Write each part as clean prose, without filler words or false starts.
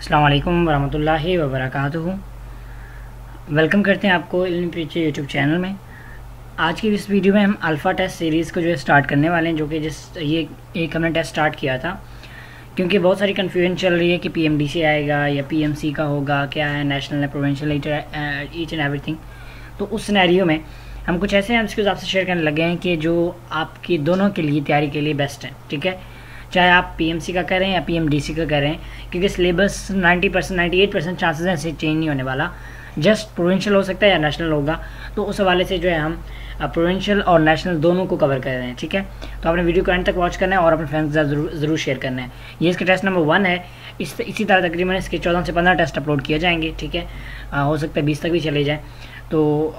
अस्सलाम वालेकुम वरहमतुल्लाहि वबरकातुहू। वेलकम करते हैं आपको इल्म पीछे यूट्यूब चैनल में। आज की इस वीडियो में हम अल्फ़ा टेस्ट सीरीज़ को जो है स्टार्ट करने वाले हैं, जो कि ये एक हमने टेस्ट स्टार्ट किया था क्योंकि बहुत सारी कन्फ्यूजन चल रही है कि पीएमडीसी आएगा या पीएमसी का होगा, क्या है नेशनल है, प्रोविंशियल, ईच एंड एवरीथिंग। तो उस सिनेरियो में हम कुछ ऐसे एमसीक्यूज़ आपसे शेयर करने लगे हैं कि जो आपकी दोनों के लिए तैयारी के लिए बेस्ट है। ठीक है, चाहे आप पीएमसी का करें या पीएमडीसी का करें, क्योंकि सिलेबस 90% 98% चांसेस हैं चेंज नहीं होने वाला। जस्ट प्रोविंशियल हो सकता है या नेशनल होगा, तो उस हवाले से जो है हम प्रोविंशियल और नेशनल दोनों को कवर कर रहे हैं। ठीक है, तो आपने वीडियो को एंड तक वॉच करना है और अपने फ्रेंड्स के साथ ज़रूर शेयर करना है। ये इसका टेस्ट नंबर 1 है। इसी तरह तकरीबन इसके 14 से 15 टेस्ट अपलोड किए जाएंगे। ठीक है, हो सकता है 20 तक भी चले जाएँ, तो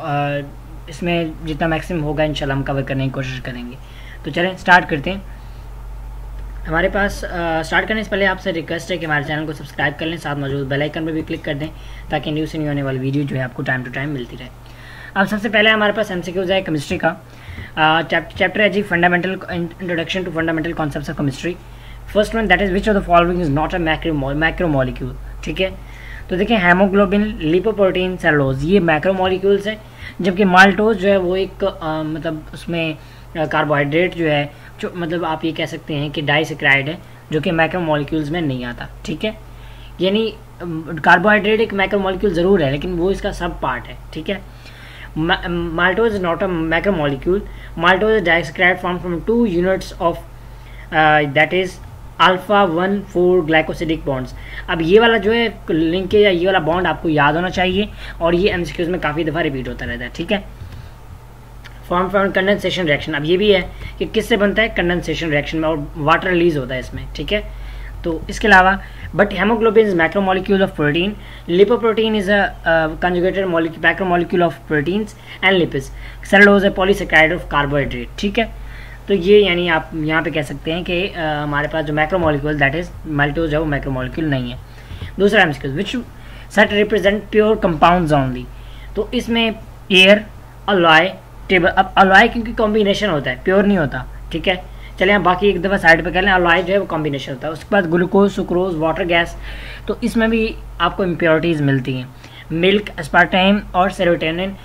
इसमें जितना मैक्सिमम होगा इंशाल्लाह हम कवर करने की कोशिश करेंगे। तो चलें स्टार्ट करते हैं। हमारे पास स्टार्ट करने से पहले आपसे रिक्वेस्ट है कि हमारे चैनल को सब्सक्राइब कर लें, साथ मौजूद बेल आइकन पर भी क्लिक कर दें ताकि न्यू से न्यू होने वाली वीडियो जो है आपको टाइम टू टाइम मिलती रहे। अब सबसे पहले हमारे पास एमसीक्यूज़ है केमिस्ट्री का। चैप्टर है जी fundamental introduction to fundamental concepts of chemistry. First one that is which of the following is not a macromolecule. ठीक है, तो देखिए हेमोग्लोबिन, लिपोप्रोटीन, सेलुलोज ये मैक्रोमोलिक्यूल्स हैं, जबकि माल्टोज जो है वो एक मतलब उसमें कार्बोहाइड्रेट जो है, जो मतलब आप ये कह सकते हैं कि डाइसेक्राइड है, जो कि मैक्रोमोलिक्यूल्स में नहीं आता। ठीक है, यानी कार्बोहाइड्रेट एक मैक्रोमोलिक्यूल ज़रूर है लेकिन वो इसका सब पार्ट है। ठीक है, maltose is not a macromolecule. Maltose is disaccharide formed from 2 units of that is alpha 1,4 glycosidic bonds. अब ये वाला जो है लिंक या ये वाला बॉन्ड आपको याद होना चाहिए और ये एमसीक्यूज में काफ़ी दफ़ा रिपीट होता रहता है। ठीक है, फॉर्म फ्रॉम कंडेंसेशन रिएक्शन। अब ये भी है कि किससे बनता है, कंडेंसेशन रिएक्शन में, और वाटर रिलीज होता है इसमें। ठीक है, तो इसके अलावा but haemoglobin is macromolecule of protein, lipoprotein is a conjugated macromolecule of proteins and lipids, cellulose है पॉलीसेकेराइड ऑफ कार्बोहाइड्रेट। ठीक है, तो ये यानी आप यहाँ पे कह सकते हैं कि हमारे पास जो मैक्रोमोलिक्यूल दैट इज माल्टोज है वो मैक्रोमोलिक्यूल नहीं है। दूसरा MCQ which set represent pure compounds only. तो इसमें एयर, अलॉय, टेबल। अब अलॉय क्योंकि कॉम्बिनेशन होता है, प्योर नहीं होता। ठीक है, चलिए हम बाकी एक दफ़ा साइड पे कर लें। अलॉय जो है वो कॉम्बिनेशन होता है। उसके बाद ग्लूकोज, सुक्रोज, वाटर गैस, तो इसमें भी आपको इम्प्योरिटीज़ मिलती हैं। मिल्क, एस्पार्टाइम और सेरोटोनिन,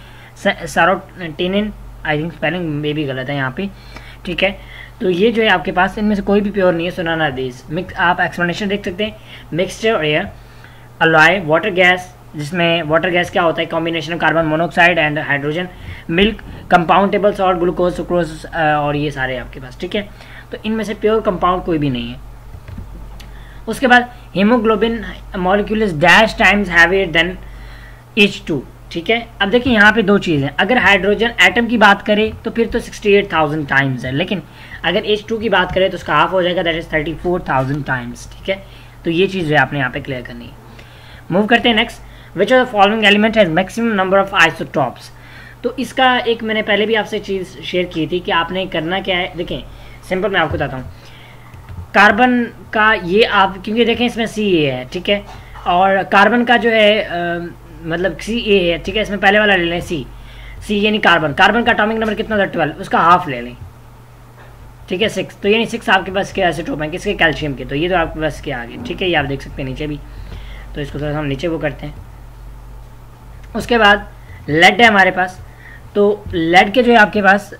आई थिंक स्पेलिंग में भी गलत है यहाँ पे। ठीक है, तो ये जो है आपके पास इनमें से कोई भी प्योर नहीं है। सो नन आर दीज। मिक्स, आप एक्सप्लेनेशन देख सकते हैं। मिक्सचर और एयर, अलॉय, वाटर गैस, जिसमें वाटर गैस क्या होता है, combination of carbon monoxide and hydrogen, milk, compound table salt, glucose, sucrose और ये सारे आपके पास। ठीक है, तो इनमें से प्योर कंपाउंड कोई भी नहीं है। उसके बाद haemoglobin molecule is dash times heavier than H2। ठीक है, अब देखिए यहाँ पे दो चीज़ें, अगर हाइड्रोजन एटम की बात करें तो फिर तो 68,000 टाइम्स है, लेकिन अगर H2 की बात करें तो उसका हाफ हो जाएगा, दैट इज 34,000 टाइम्स। ठीक है, तो ये चीज़ आपने यहाँ पे क्लियर करनी है। मूव करते हैं next. Which of the following element has maximum number of isotopes. तो इसका एक मैंने पहले भी आपसे चीज़ शेयर की थी कि आपने करना क्या है। देखें सिंपल, मैं आपको बताता हूँ। कार्बन का ये आप क्योंकि देखें इसमें CA है। ठीक है, और कार्बन का जो है मतलब CA है। ठीक है, इसमें पहले वाला ले लें C यानी कार्बन का एटॉमिक नंबर कितना था 12, उसका हाफ ले लें। ठीक है, 6, तो यानी 6 आपके पास के आइसोटोप हैं, किसके, कैल्शियम के, तो ये तो आपके पास के आगे। ठीक है, ये आप देख सकते हैं नीचे भी, तो इसको थोड़ा हम नीचे वो करते हैं। उसके बाद लेड है हमारे पास। तो लेड के जो है आपके पास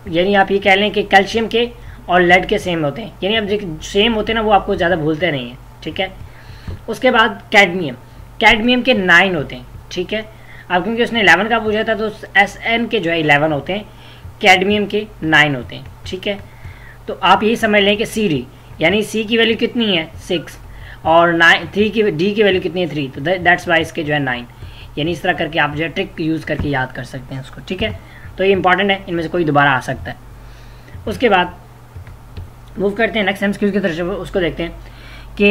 यानी आप ये कह लें कि कैल्शियम के और लेड के सेम होते हैं, यानी अब जो सेम होते हैं ना वो आपको ज़्यादा भूलते नहीं हैं। ठीक है, उसके बाद कैडमियम के 9 होते हैं। ठीक है, अब क्योंकि उसने 11 का पूछा था तो SN के जो है 11 होते हैं, कैडमियम के 9 होते हैं। ठीक है, तो आप यही समझ लें कि CD यानी C की वैल्यू कितनी है 6 और 3 की D की वैल्यू कितनी है 3, तो दैट्स वाई इसके जो है 9, यानी इस तरह करके आप जो है ट्रिक यूज़ करके याद कर सकते हैं उसको। ठीक है, तो ये इंपॉर्टेंट है, इनमें से कोई दोबारा आ सकता है। उसके बाद मूव करते हैं नेक्स्ट एमसीक्यू की तरफ, उसको देखते हैं कि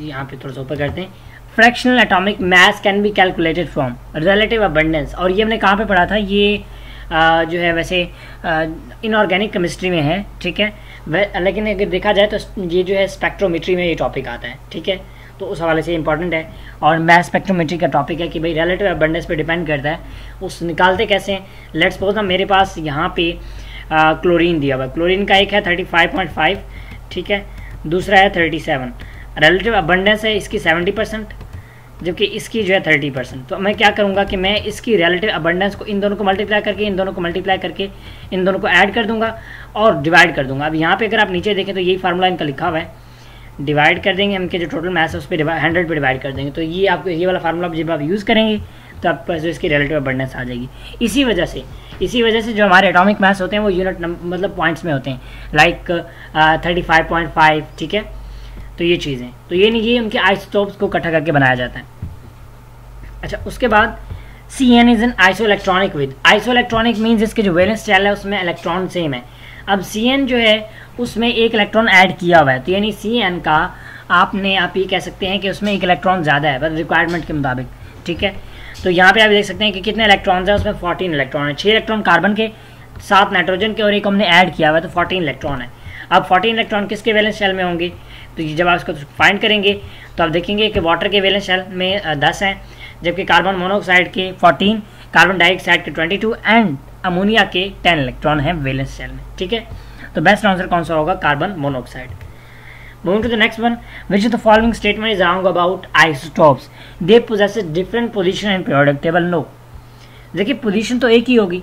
यहाँ पे थोड़ा सा ऊपर करते हैं। Fractional atomic mass can be calculated from relative abundance. और ये हमने कहाँ पे पढ़ा था, ये जो है वैसे इनऑर्गेनिक केमिस्ट्री में है। ठीक है, लेकिन अगर देखा जाए तो ये जो है स्पेक्ट्रोमेट्री में ये टॉपिक आता है। ठीक है, तो उस हवाले से इंपॉर्टेंट है। और मैथ स्पेक्ट्रोमेट्री का टॉपिक है कि भाई रिलेटिव अबंडेंस पे डिपेंड करता है, उस निकालते कैसे हैं। लेट्स सपोज ना मेरे पास यहाँ पे क्लोरीन दिया हुआ है, क्लोरीन का एक है 35.5, ठीक है, दूसरा है 37, रिलेटिव अबंडेंस है इसकी 70%, जबकि इसकी जो है 30%। तो मैं क्या करूँगा कि मैं इसकी रिलेटिव अबंडेंस को इन दोनों को मल्टीप्लाई करके इन दोनों को मल्टीप्लाई करके इन दोनों को ऐड कर दूंगा और डिवाइड कर दूंगा। अब यहाँ पे अगर आप नीचे देखें तो यही फार्मूला इनका लिखा हुआ है, डिवाइड कर देंगे इनके जो टोटल मास है उस पर 100 पे डिवाइड कर देंगे। तो ये आपको ये वाला फार्मूला जब आप यूज़ करेंगे तो आपके पास जो इसकी रिलेटिव अबंडेंस आ जाएगी। इसी वजह से जो हमारे एटॉमिक मास होते हैं वो यूनिट मतलब पॉइंट्स में होते हैं, लाइक 35.5, ठीक है। तो ये चीज़ें, तो ये नहीं, ये उनके आइसोटोप्स को इकट्ठा करके बनाया जाता है। अच्छा, उसके बाद Cn is an isoelectronic with, isoelectronic means इसके जो वैलेंस शेल है उसमें इलेक्ट्रॉन सेम है। अब Cn जो है उसमें एक इलेक्ट्रॉन ऐड किया हुआ है, तो यानी Cn का आप ये कह सकते हैं कि उसमें एक इलेक्ट्रॉन ज़्यादा है बस रिक्वायरमेंट के मुताबिक, ठीक है। तो यहाँ पे आप देख सकते हैं कि कितने इलेक्ट्रॉन्स हैं, उसमें 14 इलेक्ट्रॉन है, 6 इलेक्ट्रॉन कार्बन के, 7 नाइट्रोजन के और एक हमने ऐड किया हुआ है, तो 14 इलेक्ट्रॉन है। अब 14 इलेक्ट्रॉन किसके वैलेंस शेल में होंगे, तो जब आप इसको फाइंड करेंगे तो आप देखेंगे कि वाटर के वैलेंस शेल में 10 हैं, जबकि कार्बन मोनोऑक्साइड के 14, कार्बन डाइऑक्साइड के 22 एंड अमोनिया के 10 इलेक्ट्रॉन हैं वैलेंस शेल में, ठीक है। तो बेस्ट आंसर कौन सा होगा, carbon monoxide. Moving to the next one, which of the following statement is wrong about isotopes? They possess a different position in periodic table. No. देखिए पोजीशन तो एक ही होगी,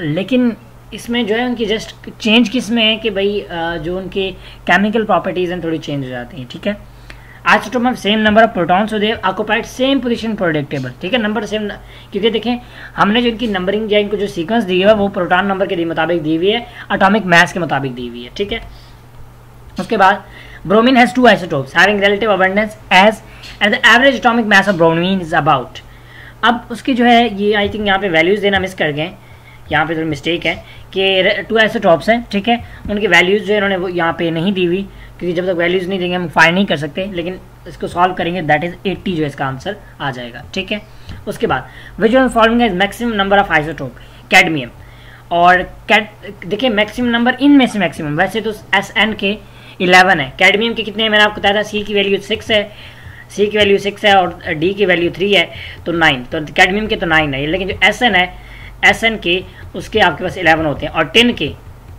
लेकिन इसमें जो है उनकी जस्ट चेंज किस में है कि भाई जो उनके केमिकल प्रॉपर्टीज हैं थोड़ी चेंज हो जाती हैं, ठीक है। आइसोटोप में same number of protons, so they occupied same position periodic table, ठीक है। नंबर सेम, क्योंकि देखें हमने जो इनकी नंबरिंग या इनको जो सीक्वेंस दी हुई है वो प्रोटॉन नंबर के मुताबिक दी हुई है, एटॉमिक मास के मुताबिक दी हुई है, ठीक है। उसके बाद bromine has 2 isotopes having relative abundance as and the average atomic mass of bromine is about। अब उसकी जो है ये आई थिंक यहाँ पे वैल्यूज देना मिस कर गए, यहाँ पे थोड़ी मिस्टेक है कि 2 isotopes हैं, ठीक है। उनकी वैल्यूज जो इन्होंने वो यहाँ पे नहीं दी हुई, क्योंकि जब तक वैल्यूज नहीं देंगे हम फाइंड नहीं कर सकते, लेकिन इसको सॉल्व करेंगे दैट इज 80 जो इसका आंसर आ जाएगा, ठीक है। उसके बाद which one following is maximum number of isotope, cadmium और देखिए मैक्सिमम नंबर इनमें से मैक्सिमम, वैसे तो Sn के 11 है, कैडमियम के कितने हैं मैंने आपको बताया था, सी की वैल्यू 6 है, सी की वैल्यू 6 है और डी की वैल्यू 3 है, तो 9, तो कैडमियम के तो 9 है। लेकिन जो Sn है, Sn के उसके आपके पास 11 होते हैं, और टिन के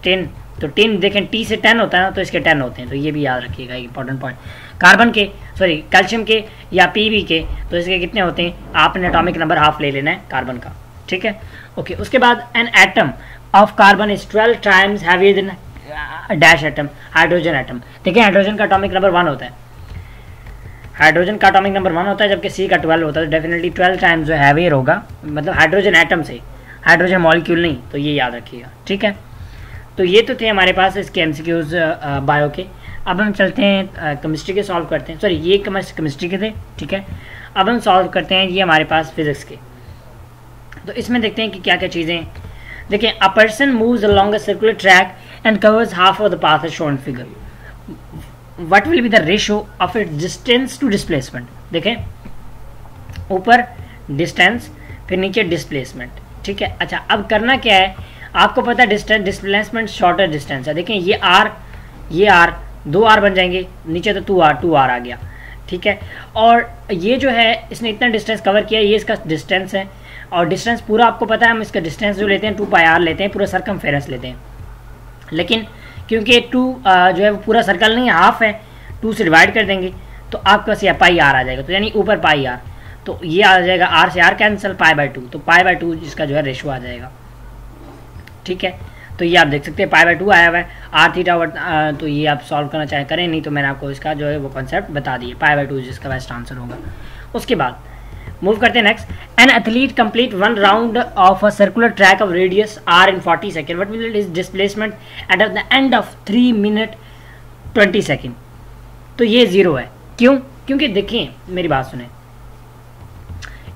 10, तो टिन देखें T से 10 होता है ना, तो इसके 10 होते हैं, तो ये भी याद रखिएगा, इंपॉर्टेंट पॉइंट। कार्बन के कैल्शियम के या Pb के, तो इसके कितने होते हैं, आपने एटॉमिक नंबर हाफ ले लेना है कार्बन का, ठीक है। ओके, उसके बाद an atom of carbon is 12 times heavier than dash atom, hydrogen atom. देखिए हाइड्रोजन का एटॉमिक नंबर 1 होता है, हाइड्रोजन का एटॉमिक नंबर 1 होता है, जबकि सी का 12 होता है, तो डेफिनेटली 12 टाइम्स जो हैवियर होगा, मतलब हाइड्रोजन एटम से, हाइड्रोजन मॉलिक्यूल नहीं, तो ये याद रखिएगा, ठीक है। तो ये तो थे हमारे पास इसके एमसीक्यूज बायो के। अब हम चलते हैं केमिस्ट्री के, सॉल्व करते हैं, सॉरी ये केमिस्ट्री के थे, ठीक है। अब हम सॉल्व करते हैं ये हमारे पास फिजिक्स के। तो इसमें देखते हैं कि क्या क्या चीज़ें। देखिए, a person moves along a circular track and covers half of the path as shown figure. What will be the ratio of its distance to displacement? देखें, ऊपर डिस्टेंस, फिर नीचे डिस्प्लेसमेंट, ठीक है। अच्छा, अब करना क्या है, आपको पता है डिस्टेंस डिस्प्लेसमेंट शॉर्टर डिस्टेंस है। देखें ये R 2 R बन जाएंगे, नीचे तो 2 R आ गया, ठीक है। और ये जो है इसने इतना डिस्टेंस कवर किया, ये इसका डिस्टेंस है, और डिस्टेंस पूरा आपको पता है, हम इसका डिस्टेंस जो लेते हैं 2πr लेते हैं, पूरा सरकमफेरेंस लेते हैं। लेकिन क्योंकि 2 जो है वो पूरा सर्कल नहीं है, हाफ है, 2 से डिवाइड कर देंगे तो आपके पास यह πr आ जाएगा, तो यानी ऊपर πr, तो ये आ जाएगा R से R कैंसिल, π/2, तो π/2 जिसका जो है रेशो आ जाएगा, ठीक है। तो ये आप देख सकते हैं π/2 आया हुआ है, R थीटा, तो ये आप सॉल्व करना चाहे करें, नहीं तो मैंने आपको इसका जो है वो कॉन्सेप्ट बता दिए, π/2 जिसका बेस्ट आंसर होगा। उसके बाद मूव करते हैं next. An athlete complete 1 round of a circular track of radius r in 40 second, what will is displacement at the end of 3 minute 20 second. तो ये 0 है, क्यों? क्योंकि देखिए मेरी बात सुने,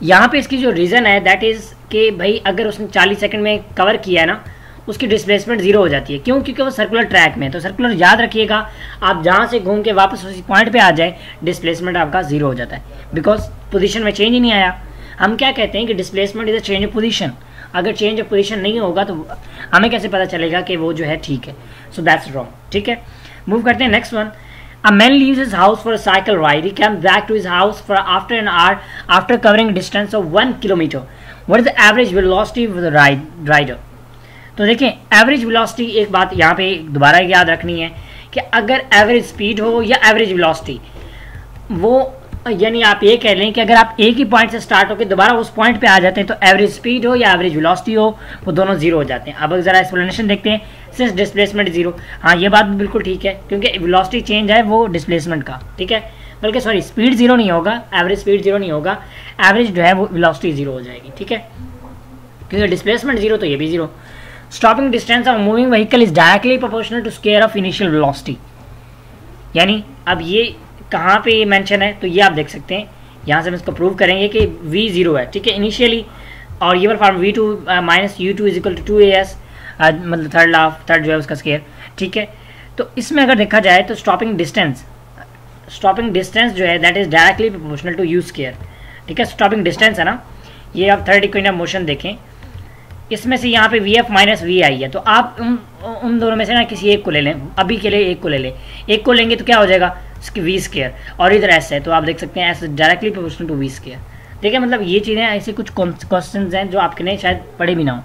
यहाँ पे इसकी जो रीज़न है दैट इज़ कि भाई अगर उसने 40 सेकंड में कवर किया है ना, उसकी डिस्प्लेसमेंट 0 हो जाती है। क्यों? क्योंकि वो सर्कुलर ट्रैक में, तो सर्कुलर याद रखिएगा, आप जहाँ से घूम के वापस उसी पॉइंट पे आ जाए, डिस्प्लेसमेंट आपका 0 हो जाता है, बिकॉज पोजीशन में चेंज ही नहीं आया। हम क्या कहते हैं कि displacement is a change of position. अगर चेंज ऑफ पोजीशन नहीं होगा तो हमें कैसे पता चलेगा कि वो जो है ठीक है? सो दैट्स रॉन्ग, ठीक है। मूव करते हैं next one. A man leaves his house for a cycle ride. He comes back to his house for after an hour after covering a distance of 1 kilometer. What is the average velocity of the rider? तो देखें average velocity, एक बात यहाँ पे दोबारा याद रखनी है कि अगर एवरेज स्पीड हो या एवरेज वेलोसिटी, वो यानी आप ये कह लें कि अगर आप एक ही पॉइंट से स्टार्ट होकर दोबारा उस पॉइंट पे आ जाते हैं तो एवरेज स्पीड हो या एवरेज वेलोसिटी हो वो दोनों जीरो हो जाते हैं। अब जरा एक्सप्लेनेशन देखते हैं, सिंस डिस्प्लेसमेंट जीरो, हाँ ये बात भी बिल्कुल ठीक है क्योंकि वेलोसिटी चेंज है वो डिस्प्लेसमेंट का, ठीक है, बल्कि सॉरी स्पीड जीरो नहीं होगा, एवरेज स्पीड जीरो नहीं होगा, एवरेज जो है वो वेलोसिटी जीरो हो जाएगी, ठीक है, क्योंकि डिस्प्लेसमेंट जीरो तो ये भी zero. Stopping distance of moving vehicle is directly proportional to square of initial velocity. यानी अब ये कहाँ पे मेंशन है तो ये आप देख सकते हैं, यहाँ से हम इसको प्रूव करेंगे कि v जीरो है, ठीक है, इनिशियली, और ये वाला form v2 minus u2 is equal to 2as, मतलब थर्ड जो है उसका स्क्वायर, ठीक है। तो इसमें अगर देखा जाए तो स्टॉपिंग डिस्टेंस जो है that is directly proportional to u square, ठीक है, स्टॉपिंग डिस्टेंस है ना। ये आप थर्ड इक्वेशन ऑफ मोशन देखें, इसमें से यहाँ पे vf माइनस vi है, तो आप उन दोनों में से ना किसी एक को ले लें, अभी के लिए एक को ले लें, एक को लेंगे तो क्या हो जाएगा वी स्क्वायर, और इधर एस है तो आप देख सकते हैं S directly proportional to V square, ठीक है। मतलब ये चीज़ें ऐसे कुछ क्वेश्चंस हैं जो आपके ने शायद पढ़े भी ना हो।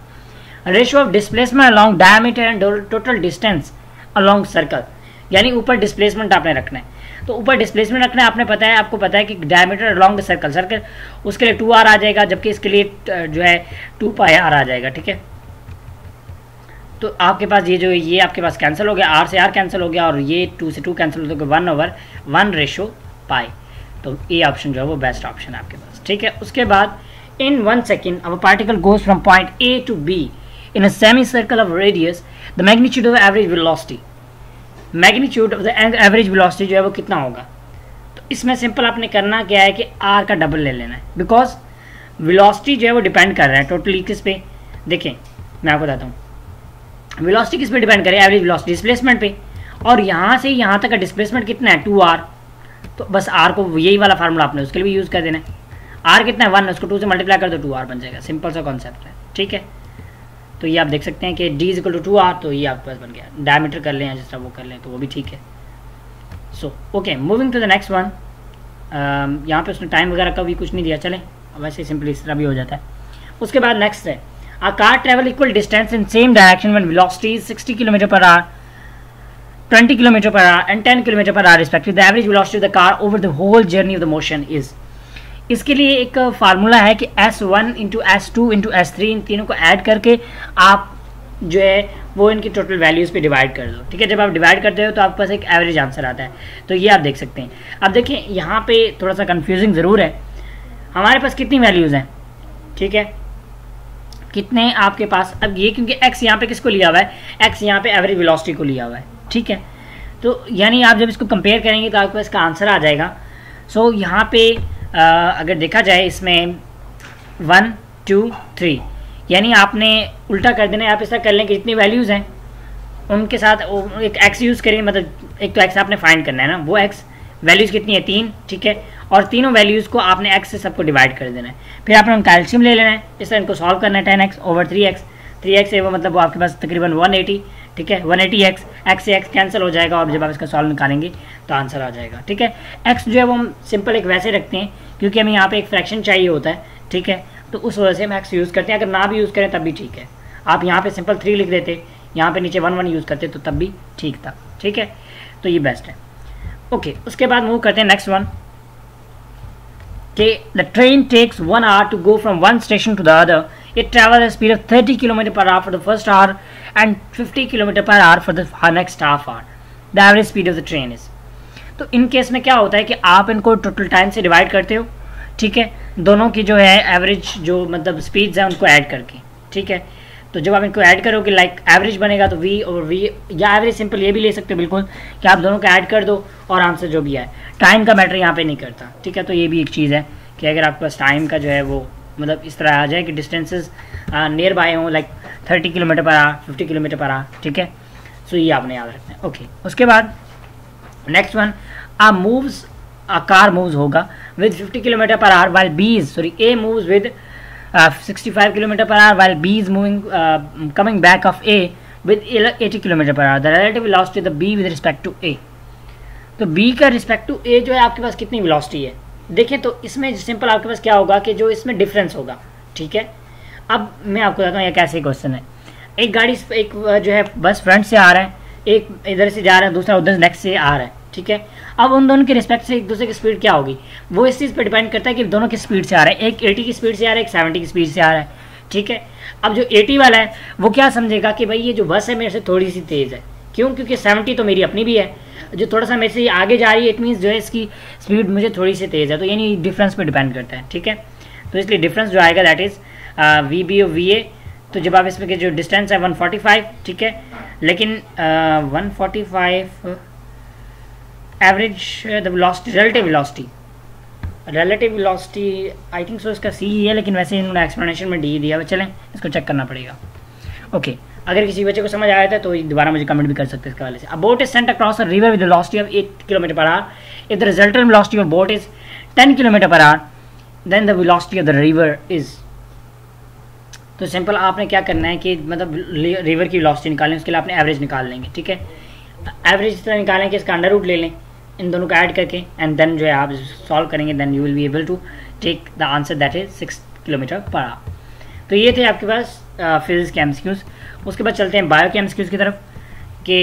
Ratio of displacement along diameter and total distance along circle, यानी ऊपर डिस्प्लेसमेंट आपने रखना है, तो ऊपर डिस्प्लेसमेंट रखना है, आपको पता है कि डायमीटर अलॉन्ग द सर्कल उसके लिए 2r आ जाएगा, जबकि इसके लिए जो है 2πr आ जाएगा, ठीक है। तो आपके पास ये आपके पास कैंसिल हो गया, r से r कैंसिल हो गया और ये 2 से 2 कैंसिल हो गया, 1/1/π, तो ये ऑप्शन जो है वो बेस्ट ऑप्शन है आपके पास, ठीक है। उसके बाद in 1 second a particle goes from point A to B in a semi circle of radius, the magnitude of average velocity, magnitude of the average velocity जो है वो कितना होगा। तो इसमें सिंपल आपने करना क्या है कि r का डबल ले लेना है, बिकॉज वेलोसिटी जो है वो डिपेंड कर रहा है टोटली किस पे, देखें मैं आपको बताता हूँ, वेलोसिटी किस पे डिपेंड करे, एवरेज वेलोसिटी डिस्प्लेसमेंट पे, और यहाँ से यहाँ तक का डिस्प्लेसमेंट कितना है 2r, तो बस r को यही वाला फार्मूला आपने उसके लिए भी यूज़ कर देना है। r कितना है 1, उसको 2 से मल्टीप्लाई कर दो 2r बन जाएगा, सिंपल सा कॉन्सेप्ट है, ठीक है। तो ये आप देख सकते हैं कि d is equal to 2r, तो ये आपके पास बन गया, डायमीटर कर लें या जिस तरह वो कर लें तो वो भी ठीक है। So okay, moving to the next one, यहाँ पे उसने टाइम वगैरह का भी कुछ नहीं दिया, चलें वैसे सिंपली इस तरह भी हो जाता है। उसके बाद नेक्स्ट है a car travel equal distance in same direction when velocity is 60 km per hour, 20 km per hour and 10 km per hour respectively. The average velocity of the car over the whole journey of the motion is, इसके लिए एक formula है कि S1 into S2 into S3 इन तीनों को add करके आप जो है वो इनकी टोटल वैल्यूज़ पे डिवाइड कर दो, ठीक है। जब आप डिवाइड करते हो तो आपके पास एक एवरेज आंसर आता है, तो ये आप देख सकते हैं। अब देखिए यहाँ पे थोड़ा सा कंफ्यूजिंग ज़रूर है, हमारे पास कितनी वैल्यूज़ हैं, ठीक है, कितने आपके पास, अब ये क्योंकि x यहाँ पे किसको लिया हुआ है, x यहाँ पे एवरेज वेलोसिटी को लिया हुआ है, ठीक है। तो यानी आप जब इसको कंपेयर करेंगे तो आपके पास इसका आंसर आ जाएगा। सो यहाँ पे अगर देखा जाए इसमें 1 2 3, यानी आपने उल्टा कर देना है, आप इस तरह कर लें कि जितनी वैल्यूज़ हैं उनके साथ एक x यूज़ करें, मतलब एक तो x आपने फाइंड करना है ना, वो x वैल्यूज़ कितनी है 3, ठीक है, और तीनों वैल्यूज़ को आपने x से सबको डिवाइड कर देना है, फिर आपने उनका एलसीएम ले लेना है, इस तरह इनको सॉल्व करना है, 10x ओवर 3x है वो, मतलब वो आपके पास तकरीबन 180, ठीक है, 180x, x से x कैंसिल हो जाएगा और जब आप इसका सॉल्व निकालेंगे तो आंसर आ जाएगा, ठीक है। x जो है वो हम सिंपल एक वैसे रखते हैं क्योंकि हमें यहाँ पे एक फ्रैक्शन चाहिए होता है, ठीक है, तो उस वजह से हम x यूज़ करते हैं, अगर ना भी यूज़ करें तब भी ठीक है। आप यहाँ पे सिंपल 3 लिख देते, यहाँ पे नीचे 1 1 यूज़ करते तो तब भी ठीक था, ठीक है, तो ये बेस्ट है। ओके, उसके बाद मूव करते हैं नेक्स्ट वन कि the train takes 1 hour to go from one station to the other, it travel speed of 30 km per hour for the first hour and 50 km per hour for the next half hour, the average speed of the train is. तो in case में क्या होता है कि आप इनको total time से divide करते हो, ठीक है, दोनों की जो है एवरेज जो मतलब स्पीड्स हैं उनको ऐड करके, ठीक है। तो जब आप इनको ऐड करोगे लाइक एवरेज बनेगा तो v और v, या एवरेज सिंपल ये भी ले सकते हो बिल्कुल कि आप दोनों को ऐड कर दो और आंसर जो भी है, टाइम का मैटर यहाँ पे नहीं करता, ठीक है। तो ये भी एक चीज़ है कि अगर आपके पास टाइम का जो है वो मतलब इस तरह आ जाए कि डिस्टेंसेस नियर बाय हों like 30 km per hour 50 km per hour, ठीक है। सो ये आपने याद रखना है। ओके, उसके बाद next one a car moves होगा with 50 km per hour while A moves with 65 km per hour while B is moving coming back of A with 80 km per hour. The relative velocity of the B with respect to A. तो B का respect to A जो है आपके पास कितनी velocity है, देखें तो इसमें सिंपल आपके पास क्या होगा कि जो इसमें डिफरेंस होगा, ठीक है। अब मैं आपको बताता हूँ यह कैसे क्वेश्चन है। एक गाड़ी एक जो है बस फ्रंट से आ रहा है, एक इधर से जा रहा है, दूसरा उधर नेक्स्ट से आ रहा है, ठीक है। अब उन दोनों के रिस्पेक्ट से एक दूसरे की स्पीड क्या होगी, वो इस चीज़ पर डिपेंड करता है कि दोनों की स्पीड से आ रहा है, एक 80 की स्पीड से आ रहा है, एक 70 की स्पीड से आ रहा है, ठीक है। अब जो 80 वाला है वो क्या समझेगा कि भाई ये जो बस है मेरे से थोड़ी सी तेज़ है, क्यों, क्योंकि 70 तो मेरी अपनी भी है, जो थोड़ा सा मेरे से आगे जा रही है, इट मीन्स जो है इसकी स्पीड मुझे थोड़ी सी तेज़ है, तो यानी डिफरेंस पे डिपेंड करता है, ठीक है। तो इसलिए डिफरेंस जो आएगा that is V B O V A. तो जब आप इसमें जो डिस्टेंस है 145, ठीक है, लेकिन 145 average the velocity, relative velocity I think so इसका सी ही है, लेकिन वैसे इन्होंने एक्सप्लेनेशन में डी दिया है, चलें इसको चेक करना पड़ेगा। ओके, अगर किसी बच्चे को समझ आया था तो दोबारा मुझे कमेंट भी कर सकते हैं इसके वाले से। A boat is sent across a river with velocity of 8 kilometre per hour. If the resultant velocity of boat is 10 kilometre per hour, then the velocity of the river is. तो simple आपने क्या करना है कि मतलब river की velocity निकालें, उसके लिए आपने एवरेज निकाल लेंगे, ठीक है। एवरेज इस तरह निकालें कि इसका अंडर रूट ले लें इन दोनों को ऐड करके, एंड देन जो है आप सॉल्व करेंगे, then you will be able to take the answer that is 6 kilometre per hour. तो ये थे आपके पास फिजिक्स के एमसीक्यूज। उसके बाद चलते हैं बायो के एमसीक्यूज की तरफ, कि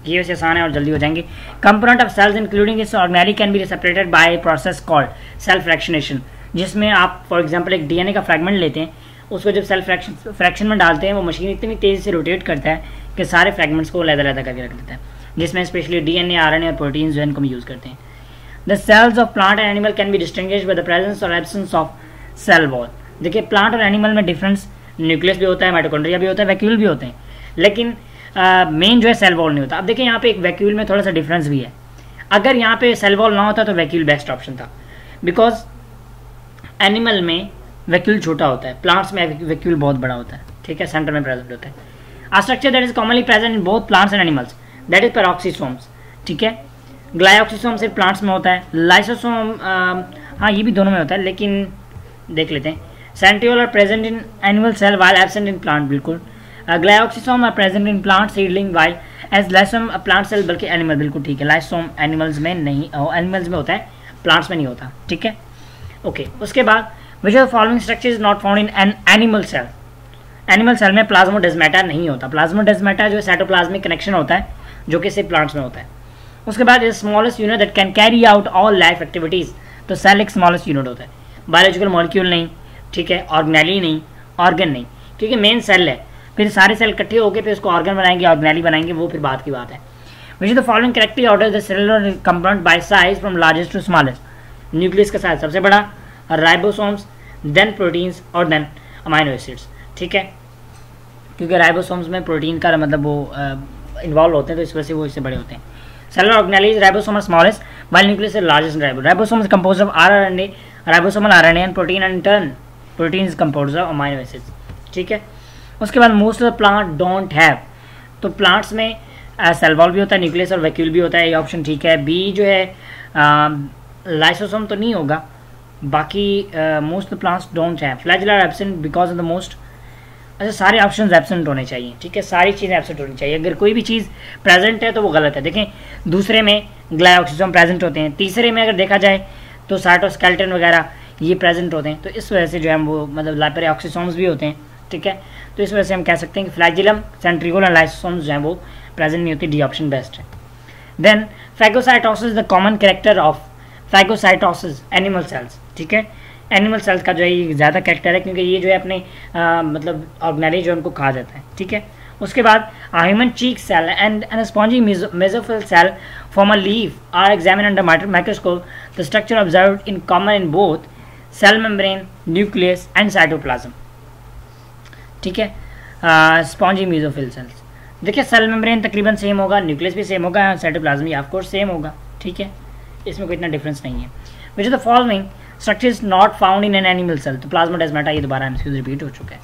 ये वैसे आसान है और जल्दी हो जाएंगे। Component of cells including its organelles can be separated by process called cell fractionation, जिसमें आप फॉर एग्जांपल एक डीएनए का फ्रैगमेंट लेते हैं, उसको जब सेल फ्रैक्शन में डालते हैं वो मशीन इतनी तेज़ी से रोटेट करता है कि सारे फ्रैगमेंट्स को अलग-अलग करके रख देता है, जिसमें स्पेशली डीएनए, आरएनए और प्रोटीन्स जो है इनको हम यूज़ करते हैं। The cells of plant and animal can be distinguished by the presence और एब्सेंस ऑफ सेल वॉल। देखिए प्लांट और एनिमल में डिफरेंस न्यूक्लियस भी होता है, माइटोकॉन्ड्रिया भी होता है, वैक्यूल भी होते हैं, लेकिन मेन जो है सेल वॉल नहीं होता। अब देखिए यहाँ पे एक वैक्यूल में थोड़ा सा डिफरेंस भी है। अगर यहाँ पे सेल वॉल ना होता तो वैक्यूल बेस्ट ऑप्शन था, बिकॉज एनिमल में वैक्यूल छोटा होता है, प्लांट्स में वैक्यूल बहुत बड़ा होता है, ठीक है, सेंटर में प्रेजेंट होता है। A structure that is commonly present in both plants and animals that is peroxisomes, ठीक है। ग्लाइऑक्सिसोम सिर्फ प्लांट्स में होता है, लाइसोसोम हाँ ये भी दोनों में होता है, लेकिन देख लेते हैं। Centriole are present in animal cell while absent in plant, बिल्कुल। Glyoxysome are present in plant seedling while as lysosome plant cell, बल्कि एनिमल, बिल्कुल ठीक है, लाइसोम एनिमल्स में नहीं, एनिमल्स में होता है, प्लांट्स में नहीं होता, ठीक है। ओके, उसके बाद which are following structure is not found in an animal cell. Animal cell में प्लाज्मोडेस्माटा नहीं होता। प्लाज्मोडेस्माटा जो साइटोप्लाज्मिक कनेक्शन होता है, जो कि सिर्फ प्लांट्स में होता है। उसके बाद is smallest unit that can carry out all life activities, तो सेल एक स्मॉलेस्ट यूनिट होता है, बायोलॉजिकल मॉलिक्यूल नहीं, ठीक है, ऑर्गेनेली नहीं, ऑर्गन नहीं, क्योंकि मेन सेल है, फिर सारे सेल इकट्ठे होकर फिर उसको ऑर्गन बनाएंगे, ऑर्गेनेली बनाएंगे, वो फिर बात की बात है। Which is the following correctly order the cellular component by size from largest to smallest. Nucleus का साइज सबसे बड़ा, राइबोसोम्स, देन प्रोटीन्स और देन अमाइनो एसिड्स, ठीक है, क्योंकि राइबोसोम्स में प्रोटीन का मतलब वो इन्वॉल्व होते हैं, तो इस वजह से वो इससे बड़े होते हैं। Cellular organelle ribosome are smallest while nucleus is largest in ribosome is composed of RNA, ribosomal RNA and protein and turn protein is composed of amino acids, ठीक है। उसके बाद most of the plant don't have, तो plants में cell wall भी होता है, nucleus और वैक्यूल भी होता है, ये ऑप्शन ठीक है। बी जो है लाइसोसोम तो नहीं होगा, बाकी most plants don't have. Flagella absent because of the most, अच्छा सारे ऑप्शंस एब्सेंट होने चाहिए, ठीक है, सारी चीज़ें एब्सेंट होनी चाहिए। अगर कोई भी चीज़ प्रेजेंट है तो वो गलत है। देखें दूसरे में ग्लाइऑक्सिसोम प्रेजेंट होते हैं, तीसरे में अगर देखा जाए तो साइटोस्केलेटन वगैरह ये प्रेजेंट होते हैं, तो इस वजह से जो है वो मतलब लाइपेरिऑक्सिसोम्स भी होते हैं, ठीक है। तो इस वजह से हम कह सकते हैं कि फ्लैजिलम, सेंट्रियोल एंड लाइसोसोम्स जो हैं वो प्रेजेंट नहीं होती, डी ऑप्शन बेस्ट है। Then phagocytosis the common character of phagocytosis animal cells, ठीक है। एनिमल सेल्स का जो है ये ज़्यादा कैरेक्टर है, क्योंकि ये जो है अपने मतलब ऑर्गेनेली जो उनको कहा जाता है, ठीक है। उसके बाद human cheek cell and an spongy mesophyll cell form a leaf are examined under microscope, the structure observed in common in both cell membrane, nucleus and cytoplasm, ठीक है। स्पॉन्जी मेसोफिल सेल्स, देखिए सेल मेम्ब्रेन तकरीबन same होगा, nucleus भी same होगा, cytoplasm भी of course same होगा, ठीक है, इसमें कोई इतना डिफरेंस नहीं है। Which is the following structure is not found in an animal cell, तो प्लाज्मोडेस्माटा ये दोबारा एमसीक्यू रिपीट हो चुका है।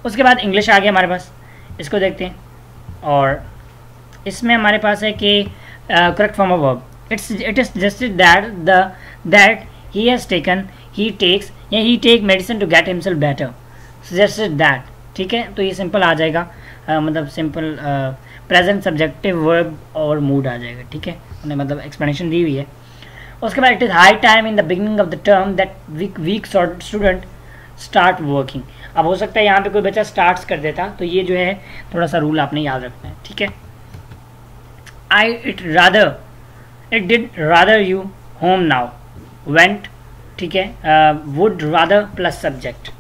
उसके बाद इंग्लिश आ गया हमारे पास, इसको देखते हैं, और इसमें हमारे पास है कि correct form of verb, it is suggested that he has taken, he takes या he take medicine to get himself better, suggested that, ठीक है। तो ये सिंपल आ जाएगा, मतलब सिंपल प्रेजेंट सब्जेक्टिव वर्ब और मूड आ जाएगा, ठीक है, उन्हें मतलब एक्सप्लेनेशन दी हुई है। उसके बाद it is high time in the beginning of the term that week student start working. अब हो सकता है यहाँ पे कोई बच्चा स्टार्ट्स कर देता, तो ये जो है थोड़ा सा रूल आपने याद रखना है, ठीक है। I it rather it did rather you home now went, ठीक है, वुड रादर प्लस सब्जेक्ट,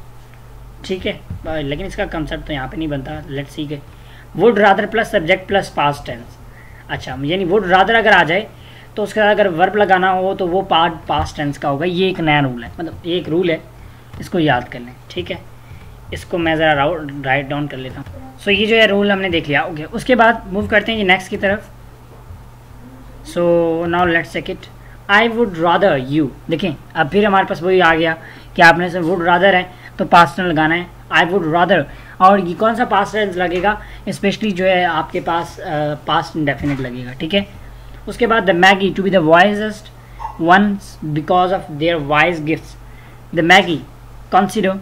ठीक है, लेकिन इसका कंसेप्ट तो यहाँ पे नहीं बनता, लेट्स सी के would rather plus subject plus past tense. अच्छा, यानी वुड रादर अगर आ जाए तो उसके बाद अगर वर्ब लगाना हो तो वो पार्ट पास्ट टेंस का होगा। ये एक नया रूल है, मतलब ये एक रूल है, इसको याद कर लें, ठीक है। इसको मैं ज़रा राइट डाउन कर लेता हूँ। सो ये जो है रूल हमने देख लिया, ओके। उसके बाद मूव करते हैं ये नेक्स्ट की तरफ। So now let's check it, I would rather you. देखें अब फिर हमारे पास वही आ गया कि आपने से वुड रादर है तो पास्ट टेंस लगाना है, आई वुड रादर। और ये कौन सा पास्ट टेंस लगेगा, स्पेशली जो है आपके पास पास्ट इंडेफिनिट लगेगा, ठीक है। उसके बाद the Magi to be the wisest ones because of their wise gifts, the Magi consider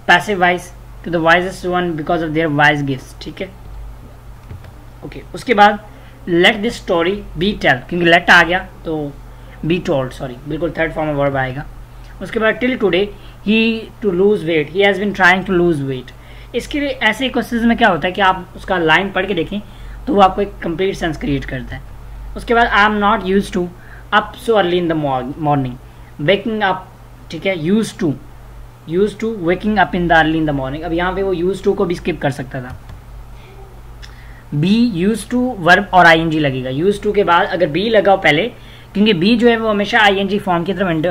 passive wise to the wisest one because of their wise gifts, ठीक है, ओके। उसके बाद let this story be tell, क्योंकि let आ गया तो be told, sorry, बिल्कुल third form में वर्ब आएगा। उसके बाद till today he to lose weight, he has been trying to lose weight. इसके लिए ऐसे क्वेश्चन में क्या होता है कि आप उसका लाइन पढ़ के देखें तो वो आपको एक कंप्लीट सेंस क्रिएट करता है। उसके बाद I am not use to up so early in the morning, waking up, ठीक है, use to waking up in the early in the morning. अब यहाँ पे वो यूज टू को भी स्किप कर सकता था। बी यूज टू वर्ब और आईएनजी लगेगा, यूज टू के बाद अगर बी लगाओ पहले, क्योंकि बी जो है वो हमेशा आईएनजी फॉर्म की तरफ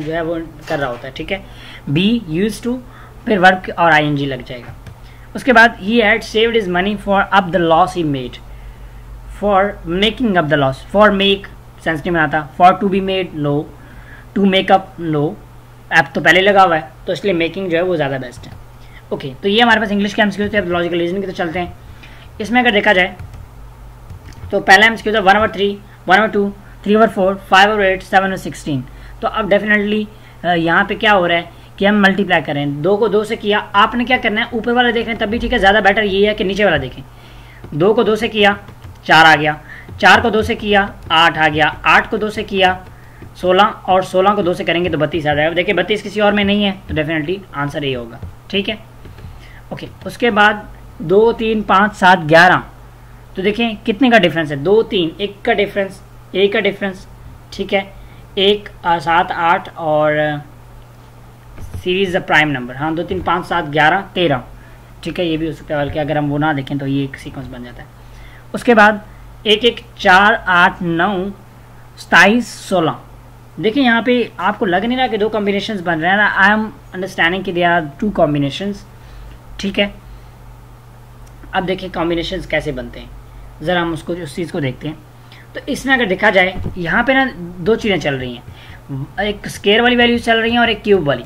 जो है वो कर रहा होता है, ठीक है। बी यूज टू फिर वर्ब और आईएनजी लग जाएगा। उसके बाद he had saved his money for up the loss he made, for making up the loss, for make sense नहीं बनाता, for to be made no, to make up no, ऐप तो पहले लगा हुआ है तो इसलिए मेकिंग जो है वो ज़्यादा बेस्ट है, ओके। तो ये हमारे पास इंग्लिश के एमसीक्यू थे। अब लॉजिकल रीजनिंग की तो चलते हैं। इसमें अगर देखा जाए तो पहला एमसीक्यू था 1 over 3, 1 over 2, 3 over 4, 5 over 8, 7 over 16। तो अब डेफिनेटली यहाँ पे क्या हो रहा है कि हम मल्टीप्लाई करें, 2 को 2 से किया। आपने क्या करना है, ऊपर वाला देख रहे हैं तब भी ठीक है, ज़्यादा बेटर ये है कि नीचे वाला देखें। 2 को 2 से किया 4 आ गया, 4 को 2 से किया 8 आ गया, 8 को 2 से किया 16, और 16 को 2 से करेंगे तो 32 आ जाएगा। देखिए 32 किसी और में नहीं है तो डेफिनेटली आंसर ये होगा, ठीक है, ओके। उसके बाद 2, 3, 5, 7, 11। तो देखें कितने का डिफरेंस है, 2, 3, 1 का डिफरेंस, 1 का डिफरेंस, ठीक है। 1, 7, 8 और सीरीज प्राइम नंबर, हाँ 2, 3, 5, 7, 11, 13, ठीक है। ये भी हो सकता है, बल्कि अगर हम वो ना देखें तो ये एक सीक्वेंस बन जाता है। उसके बाद 1, 1, 4, 8, 9, 27, 16। देखिए यहाँ पे आपको लग नहीं रहा कि 2 कॉम्बिनेशंस बन रहे हैं ना, आई एम अंडरस्टैंडिंग कि देयर आर 2 कॉम्बिनेशंस, ठीक है। अब देखिए कॉम्बिनेशंस कैसे बनते हैं, ज़रा हम उसको उस चीज़ को देखते हैं। तो इसमें अगर देखा जाए यहाँ पे ना 2 चीज़ें चल रही हैं, एक स्केयर वाली वैल्यू चल रही हैं और एक क्यूब वाली।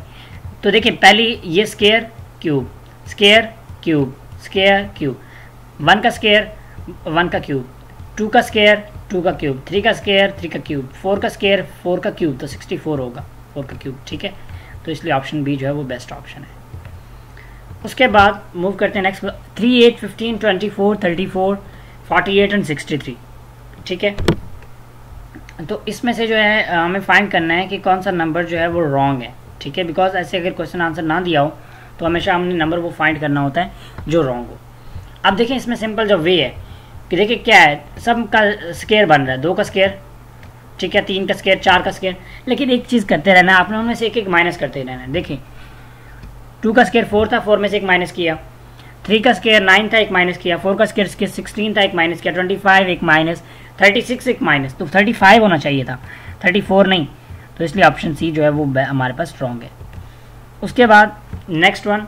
तो देखिए पहली ये square cube, square cube, square cube, 1 का स्केयर 1 का क्यूब, 2 का स्केयर 2 का क्यूब, 3 का स्केयर 3 का क्यूब, 4 का स्केयर 4 का क्यूब, तो 64 होगा 4 का क्यूब, ठीक है। तो इसलिए ऑप्शन बी जो है वो बेस्ट ऑप्शन है। उसके बाद मूव करते हैं नेक्स्ट, 3, 8, 15, 24, 34, 48 एंड 63, ठीक है। तो इसमें से जो है हमें फाइंड करना है कि कौन सा नंबर जो है वो रॉन्ग है, ठीक है। बिकॉज ऐसे अगर क्वेश्चन आंसर ना दिया हो तो हमेशा हमने नंबर वो फाइंड करना होता है जो रॉन्ग हो। अब देखें इसमें सिंपल जो वे है कि देखिए क्या है, सब का स्केयर बन रहा है, 2 का स्केयर, ठीक है, 3 का स्केयर, 4 का स्केयर, लेकिन एक चीज़ करते रहना है आपने, उनमें से एक एक माइनस करते रहना है। देखिए 2 का स्केयर 4 था, 4 में से एक माइनस किया, 3 का स्केयर 9 था, एक माइनस किया, 4 का स्केयर 16 था, एक माइनस किया, 25 एक माइनस, 36 एक माइनस, तो 35 होना चाहिए था, 34 नहीं। तो इसलिए ऑप्शन सी जो है वो हमारे पास स्ट्रॉन्ग है। उसके बाद नेक्स्ट वन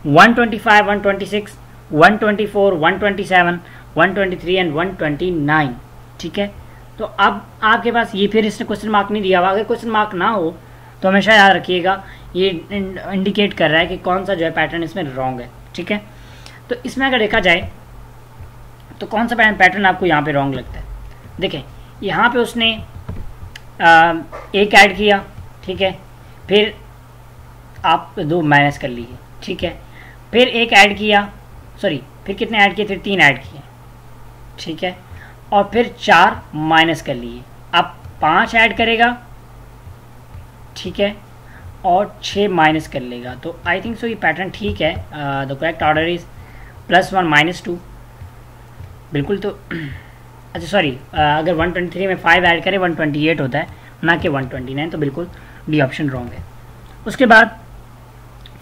125, 126, 124, 127, 123 एंड 129, ठीक है। तो अब आपके पास ये फिर इसने क्वेश्चन मार्क नहीं दिया हुआ, अगर क्वेश्चन मार्क ना हो तो हमेशा याद रखिएगा ये इंडिकेट कर रहा है कि कौन सा जो है पैटर्न इसमें रॉन्ग है, ठीक है। तो इसमें अगर देखा जाए तो कौन सा पैटर्न आपको यहाँ पे रॉन्ग लगता है, देखें यहाँ पे उसने एक ऐड किया, ठीक है, फिर आप 2 माइनस कर लीजिए, ठीक है, फिर एक ऐड किया, सॉरी फिर कितने ऐड किए, फिर 3 ऐड किए, ठीक है, और फिर 4 माइनस कर लिए, अब 5 ऐड करेगा, ठीक है, और 6 माइनस कर लेगा। तो आई थिंक सो ये पैटर्न ठीक है। द करेक्ट ऑर्डर इज +1 -2, बिल्कुल। तो अच्छा सॉरी, अगर 123 में 5 ऐड करें 128 होता है, ना कि 129, तो बिल्कुल डी ऑप्शन रॉन्ग है। उसके बाद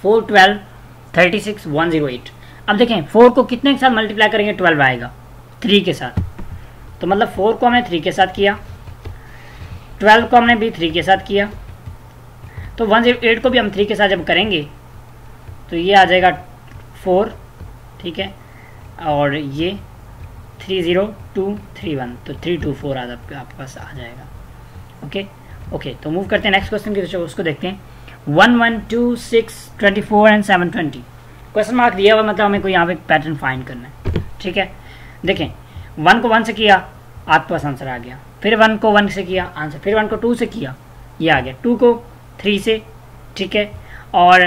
4, 12, 36, 108। अब देखें 4 को कितने के साथ मल्टीप्लाई करेंगे, 12 आएगा 3 के साथ, तो मतलब 4 को हमने 3 के साथ किया, 12 को हमने भी 3 के साथ किया, तो 108 को भी हम 3 के साथ जब करेंगे तो ये आ जाएगा 4, ठीक है, और ये 30231, तो 324 आपके पास आ जाएगा। ओके, तो मूव करते हैं नेक्स्ट क्वेश्चन की तरफ, उसको देखते हैं। 1, 1, 2, 6, 24 एंड 720। क्वेश्चन मार्क दिया हुआ, मतलब हमें कोई यहाँ पे पैटर्न फाइंड करना है, ठीक है। देखें 1 को 1 से किया, आपके पास आंसर आ गया, फिर 1 को 1 से किया आंसर, फिर 1 को 2 से किया, ये आ गया, 2 को 3 से, ठीक है, और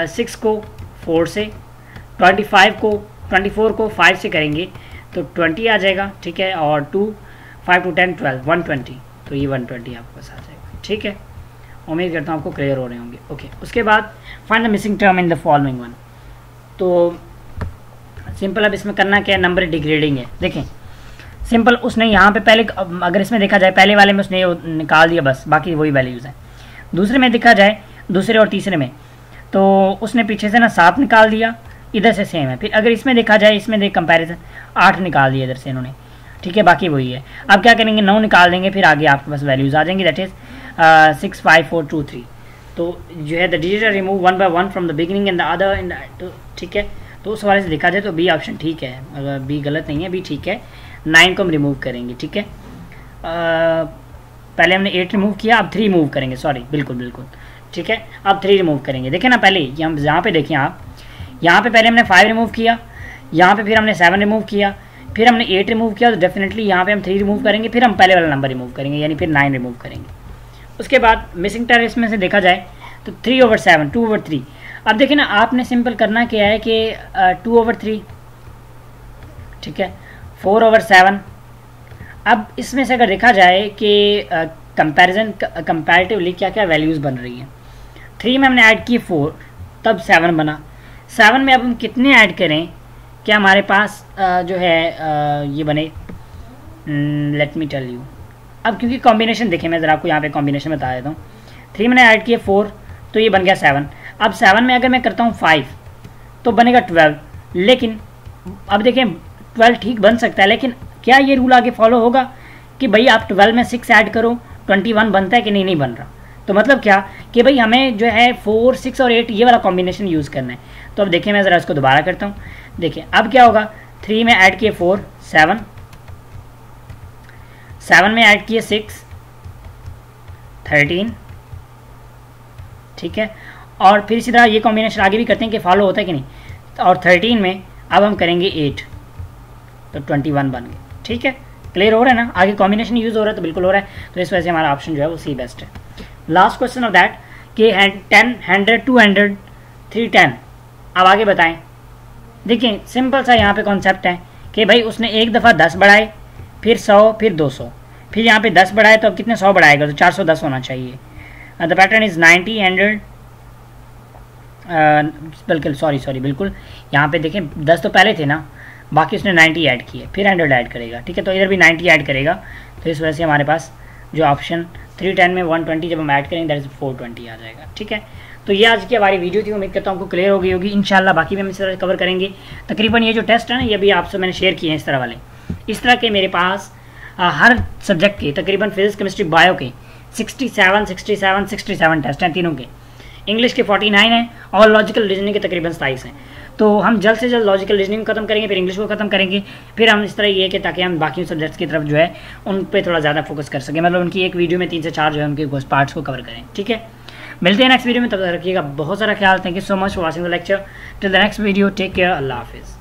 6 को 4 से, 24 को 5 से करेंगे तो 20 आ जाएगा, ठीक है, और 2, 5 to 10, 12, 120, तो ये 120 आपके पास आ जाएगा, ठीक है। उम्मीद करता हूँ आपको क्लियर हो रहे होंगे। ओके, उसके बाद find the missing term in the following one. तो सिंपल, अब इसमें करना क्या है, नंबर डिग्रेडिंग है। देखें सिंपल, उसने यहाँ पे पहले, अगर इसमें देखा जाए पहले वाले में उसने निकाल दिया बस, बाकी वही वैल्यूज़ हैं। दूसरे में देखा जाए, दूसरे और तीसरे में, तो उसने पीछे से ना 7 निकाल दिया, इधर से सेम है। फिर अगर इसमें देखा जाए, इसमें देख कंपैरिजन 8 निकाल दिया इधर से इन्होंने, ठीक है, बाकी वही है। अब क्या करेंगे, 9 निकाल देंगे, फिर आगे आपके पास वैल्यूज़ आ जाएंगी, दैट इज़ 6, 5, 4, 2, 3। तो जो है the digit are remove 1 by 1 from the beginning and the other in, तो ठीक है। तो उस वाले से देखा जाए तो बी ऑप्शन ठीक है, अगर बी गलत नहीं है, बी ठीक है। 9 को हम रिमूव करेंगे, ठीक है। पहले हमने 8 रिमूव किया, अब 3 रिमूव करेंगे, सॉरी, बिल्कुल, ठीक है, अब 3 रिमूव करेंगे। देखें ना, पहले हम यहाँ पे देखें, आप यहाँ पे पहले हमने 5 रिमूव किया, यहाँ पे फिर हमने 7 रिमूव किया, फिर हमने 8 रिमूव किया, तो डेफिनेटली यहाँ पे हम 3 रिमूव करेंगे, फिर हम पहले वाला नंबर रिमूव करेंगे, यानी फिर 9 रिमूव करेंगे। उसके बाद मिसिंग टर्म इसमें से देखा जाए तो 3/7, 2/3। अब देखिए ना, आपने सिंपल करना क्या है कि 2/3, ठीक है, 4/7। अब इसमें से अगर देखा जाए कि कंपैरेटिवली क्या क्या वैल्यूज़ बन रही हैं। 3 में हमने ऐड किए 4, तब 7 बना। 7 में अब हम कितने ऐड करें कि हमारे पास जो है ये बने, लेट मी टेल यू। अब क्योंकि कॉम्बिनेशन देखें, मैं ज़रा आपको यहाँ पे कॉम्बिनेशन बता देता हूँ। 3 मैंने ऐड किए 4, तो ये बन गया 7। अब 7 में अगर मैं करता हूँ 5 तो बनेगा 12। लेकिन अब देखें 12 ठीक बन सकता है, लेकिन क्या ये रूल आगे फॉलो होगा कि भाई आप 12 में 6 ऐड करो 21 बनता है कि नहीं बन रहा। तो मतलब क्या कि भाई हमें जो है 4, 6 और 8 ये वाला कॉम्बिनेशन यूज़ करना है। तो अब देखिए मैं ज़रा इसको दोबारा करता हूँ। देखिए अब क्या होगा, 3 में ऐड किए 4, 7 में ऐड किए 6, 13, ठीक है, और फिर इसी तरह ये कॉम्बिनेशन आगे भी करते हैं कि फॉलो होता है कि नहीं। और 13 में अब हम करेंगे 8, तो 21 बन गए, ठीक है। क्लियर हो रहा है ना, आगे कॉम्बिनेशन यूज़ हो रहा है तो बिल्कुल हो रहा है। तो इस वजह से हमारा ऑप्शन जो है वो सी बेस्ट है। लास्ट क्वेश्चन ऑफ दैट कि 10, 100, 200, 310। अब आगे बताएं। देखिए सिंपल सा यहाँ पे कॉन्सेप्ट है कि भाई उसने एक दफ़ा 10 बढ़ाए, फिर 100, फिर 200, फिर यहाँ पे 10 बढ़ाए, तो अब कितने 100 बढ़ाएगा, तो 410 होना चाहिए। द पैटर्न इज़ 90, 100, बिल्कुल सॉरी बिल्कुल, यहाँ पे देखें 10 तो पहले थे ना, बाकी उसने 90 ऐड किए, फिर 100 ऐड करेगा, ठीक है। तो इधर भी 90 ऐड करेगा, तो इस वजह से हमारे पास जो ऑप्शन 310 में 120 जब हम ऐड करेंगे दैट इज़ 420 आ जाएगा, ठीक है। तो ये आज की हमारी वीडियो थी, उम्मीद करता हूँ आपको क्लियर हो गई होगी। इंशाल्लाह बाकी भी हम इस तरह कवर करेंगे। तकरीबन ये जो टेस्ट है ना, ये भी आपसे मैंने शेयर किए हैं इस तरह वाले। इस तरह के मेरे पास हर सब्जेक्ट के तकरीबन फिजिक्स, केमिस्ट्री, बायो के 67 टेस्ट हैं तीनों के। इंग्लिश के 49 हैं और लॉजिकल रीजनिंग के तकरीबन 27 हैं। तो हम जल्द से जल्द लॉजिकल रीजनिंग खत्म करेंगे, फिर इंग्लिश को खत्म करेंगे, फिर हम इस तरह ये कि ताकि हम बाकी सब्जेक्ट्स की तरफ जो है उन पे थोड़ा ज़्यादा फोकस कर सकें, मतलब उनकी एक वीडियो में 3 से 4 जो है उनके पार्ट्स को कवर करें, ठीक है। मिलते हैं नेक्स्ट वीडियो में, तब तक रखिएगा बहुत सारा ख्याल। Thank you so much for watching the lecture. Till the next video, take care, अल्लाह हाफिज़।